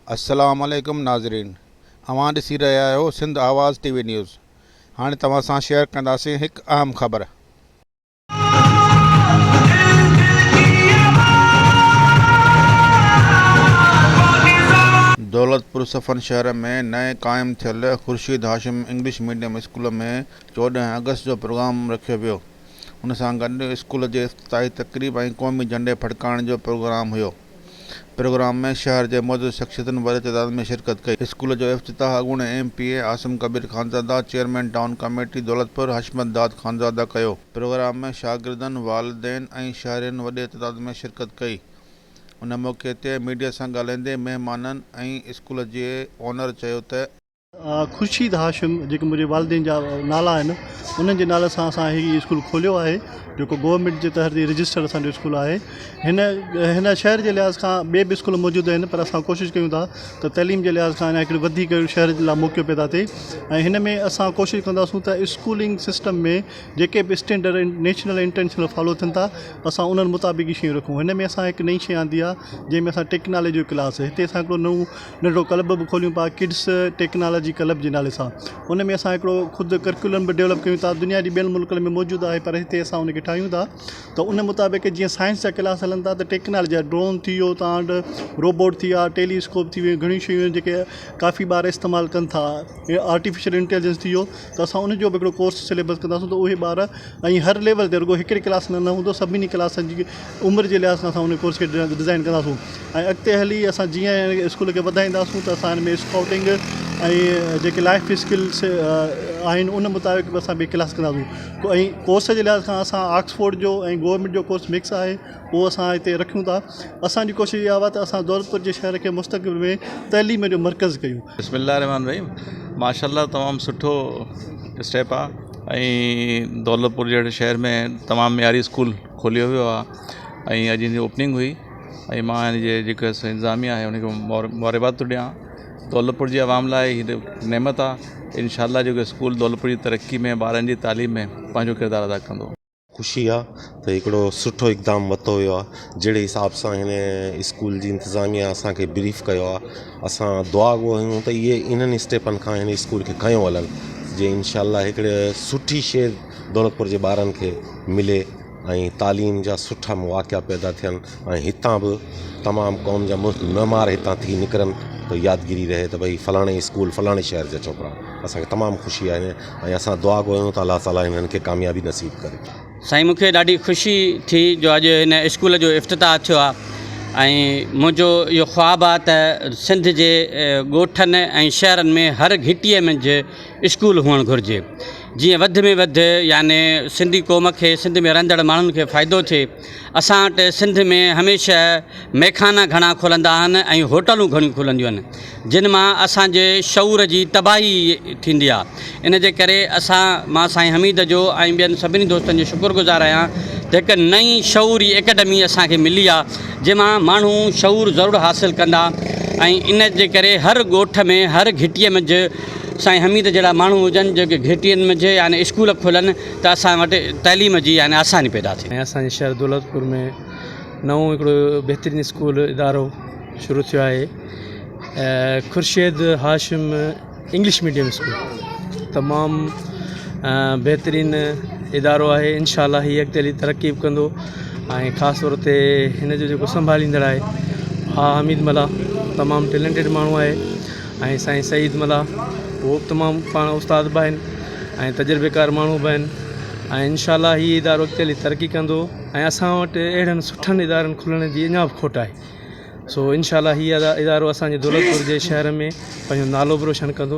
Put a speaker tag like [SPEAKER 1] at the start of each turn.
[SPEAKER 1] अस्सलाम वालेकुम नाज़रीन, अवां ॾिसी रहिया आहियो सिंध आवाज़ टीवी न्यूज़। हाणे तव्हां सां शेयर कंदासीं हिकु अहम ख़बर। दौलतपुर सफ़न शहर में नए क़ाइमु थियल Khurshid Hashim English medium school में 14 अगस्त जो प्रोग्राम रखियो वियो। उन सां गॾु स्कूल जे इफ़्तिताही तक़रीब ऐं क़ौमी झंडे फड़काइण जो प्रोग्राम हुयो। प्रोग्राम में शहर जे मौजूदु शख़्सियतुनि वॾे तइदाद में शिरकत कई। स्कूल जो इफ़्तिताह अॻूणे MPA Asim Kabir Khanzada, chairman town committee Daulatpur Hashmat Dad Khanzada कयो। प्रोग्राम में शागिर्दनि, वालिदैन ऐं शहरियुनि वॾे तइदाद में शिरकत कई। उन मौक़े ते मीडिया सां ॻाल्हाईंदे महिमाननि ऐं स्कूल जे ओनर चयो त
[SPEAKER 2] ख़ुर्शीद हाशिम जेके मुंहिंजे वालिदैन जा नाला आहिनि, उन्हनि जे नाले सां असां हीअ स्कूल खोलियो आहे, जेको गवर्नमेंट जे तहत रजिस्टर असांजो स्कूल आहे। हिन शहर जे लिहाज़ खां ॿिए बि स्कूल मौजूदु आहिनि, पर असां कोशिशि कयूं था त तइलीम जे लिहाज़ खां हिकिड़ी वधीक शहर जे लाइ मौक़ो पैदा थिए। ऐं हिन में असां कोशिशि कंदासूं त स्कूलिंग सिस्टम में जेके बि स्टैंडर्ड नेशनल इंटरनेशनल फॉलो थियनि था, असां उन्हनि मुताबिक़ शयूं रखूं। हिन में असां हिकु नई शइ आंदी आहे जंहिंमें असां टेक्नोलॉजी जो क्लास, हिते असां हिकिड़ो नंढो क्लब बि खोलियूं पिया, किड्स टेक्नोलॉजी क्लब जे नाले सां। उन में असां हिकिड़ो ख़ुदि करिकुलम बि डेवलप कयूं था, दुनिया जी ॿियनि मुल्कनि में मौजूदु आहे, पर हिते असां उनखे ठाहियूं था। त उन मुताबिक़ जीअं साइंस जा क्लास हलनि था, त टेक्नोलॉजी जा ड्रोन थी वियो, तव्हां वटि रोबोट थी विया, टेलीस्कोप थी वियो, घणियूं शयूं जेके काफ़ी ॿार इस्तेमालु कनि था, आर्टिफिशियल इंटेलिजेंस थी वियो, त असां उनजो बि हिकिड़ो कोर्स सिलेबस कंदासीं। त उहे ॿार ऐं हर लेवल ते, रुगो हिकिड़ी क्लास में न हूंदो, सभिनी क्लासनि जी उमिरि जे लिहाज़ सां असां उन कोर्स खे डिज़ाइन कंदासीं। ऐं अॻिते हली असां जीअं स्कूल खे वधाईंदासीं, त असां हिन में स्काउटिंग ऐं जेके लाइफ स्किल्स आहिनि उन मुताबिक़ बि असां ॿिए क्लास कंदासीं। ऐं कोर्स जे लिहाज़ खां असां ऑक्सफोर्ड जो ऐं गवर्नमेंट जो कोर्स मिक्स आहे, उहो असां हिते रखूं था। असांजी कोशिशि इहा आहे त असां दौलतपुर जे शहर खे मुस्तक़बिल में तइलीम जो मर्कज़ कयूं।
[SPEAKER 3] बिस्मिल्लाह रहमान रहीम। माशाल्लाह तमामु सुठो स्टेप आहे ऐं दौलतपुर जहिड़े शहर में तमामु मयारी स्कूल खोलियो वियो आहे ऐं अॼु जी ओपनिंग हुई ऐं मां हिन जे जेको इंतिज़ामिया आहे उनखे मुबारकबाद थो ॾियां। दौलतपुर जी आवाम लाइ हीअ नेमत आहे। इंशाअल्लाह जेको स्कूल दौलतपुर जी तरक़ी में, ॿारनि जी तालीम में पंहिंजो किरदारु अदा कंदो।
[SPEAKER 4] ख़ुशी आहे त हिकिड़ो सुठो इक़दाम वरितो वियो आहे, जहिड़े हिसाब सां हिन स्कूल जी इंतिज़ामिया असांखे ब्रीफ कयो आहे। असां दुआ आहियूं त इहे इन्हनि स्टेपनि खां हिन स्कूल खे खयों हलनि, जे इनशाअल्लाह हिकिड़े सुठी शइ दौलतपुर जे ॿारनि खे मिले ऐं तालीम जा सुठा मौक़ा पैदा थियनि ऐं हितां बि तमामु क़ौम जा ममार हितां थी निकिरनि, त यादगिरी रहे त भई फलाणे स्कूल फलाणे शहर जा छोकिरा। असांखे तमामु ख़ुशी आहे ऐं असां दुआ आहियूं त अल्लाह ताला हिननि खे कामयाबी नसीब करे।
[SPEAKER 5] साईं, मूंखे ॾाढी ख़ुशी थी जो अॼु हिन स्कूल जो इफ़्तिताह थियो आहे ऐं मुंहिंजो इहो ख्वाबु आहे त सिंध जे ॻोठनि ऐं शहरनि में हर घिटीअ में स्कूल हुअणु घुरिजे, जीअं वधि में वधि याने सिंधी क़ौम खे, सिंध में रहंदड़ माण्हुनि खे फ़ाइदो थिए। असां वटि सिंध में हमेशह मैखाना घणा खुलंदा आहिनि ऐं होटलूं घणियूं खुलंदियूं आहिनि, जिन मां असांजे शऊर जी तबाही थींदी आहे। इन जे करे मां साईं हमीद जो ऐं ॿियनि सभिनी दोस्तनि जो शुक्रगुज़ार आहियां त हिकु नई शऊरी एकेडमी असांखे मिली आहे, जंहिंमां माण्हू शऊर ज़रूरु हासिलु कंदा ऐं इन जे करे हर ॻोठ में, हर घिटीअ में साईं हमीद जहिड़ा माण्हू हुजनि जेके घिटियुनि में यानी स्कूल खोलनि, त असां वटि तइलीम जी यानी आसानी पैदा थिए।
[SPEAKER 6] ऐं असांजे शहर दौलतपुर में नओं हिकिड़ो बहितरीनु स्कूल इदारो शुरू थियो आहे, Khurshid Hashim English medium school. तमामु बहितरीनु इदारो आहे। इंशाअल्लाह हीअ अॻिते हली तरक़ी बि कंदो ऐं ख़ासि तौर ते हिन जो जेको संभालींदड़ आहे हमीद मला, तमामु टैलेंटेड माण्हू आहे ऐं साईं सईद मला, उहो बि तमामु पाण उस्ताद बि आहिनि ऐं तजुर्बेकार माण्हू बि आहिनि ऐं इंशाअल्लाह हीअ इदारो अॻिते हली तरक़ी कंदो ऐं असां वटि अहिड़नि सुठनि इदारनि खुलण जी अञा बि खोट आहे। सो इंशाअल्लाह हीअ इदारो असांजे दौलतपुर जे शहर में पंहिंजो नालो बि रोशन कंदो।